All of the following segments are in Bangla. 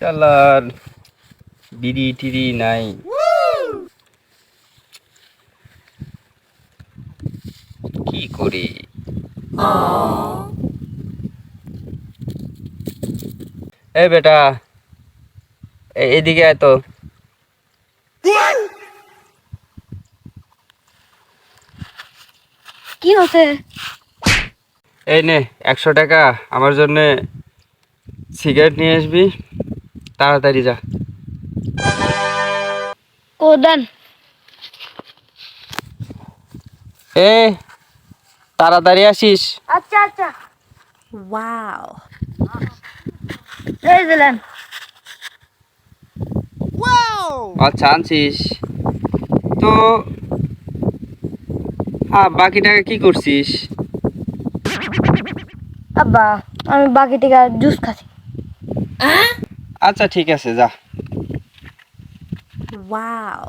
শালার বিড়ি টিড়ি নাই। কি করি? এ বেটা, এদিকে আয় তো। কি হচ্ছে? এই নে 100 টাকা, আমার জন্য সিগারেট নিয়ে আসবি, তাড়াতাড়ি যা। ও দেন। এ তাড়াতাড়ি আসিস। আচ্ছা আচ্ছা। ওয়াও, এই দিলেন। আচ্ছা আনছিস তো। বাকি টাকা কি করছিস? আব্বা, আমি বাকি টাকা জুস খাচ্ছি। আচ্ছা ঠিক আছে, যা। ওয়াও।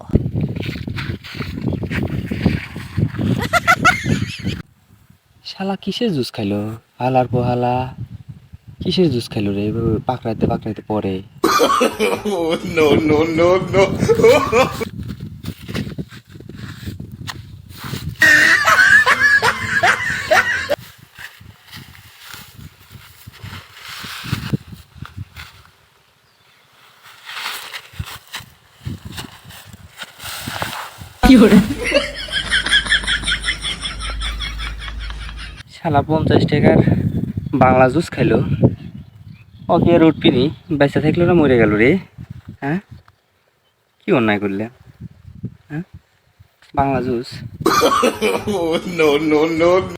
শালা কিসের জুস খাইলো? হালার পোহালা কিসের জুস খাইলো রে? এভাবে পাকড়াইতে পাকড়াইতে পরে। No, no, no, no. শালা 50 টাকার বাংলা জুস খাইলো। ওকে আর উঠবিনি, বেঁচে থাকলো না মরে গেল রে? হ্যাঁ, কি অন্যায় করলে? হ্যাঁ, Bangla juice. No, no, no, no.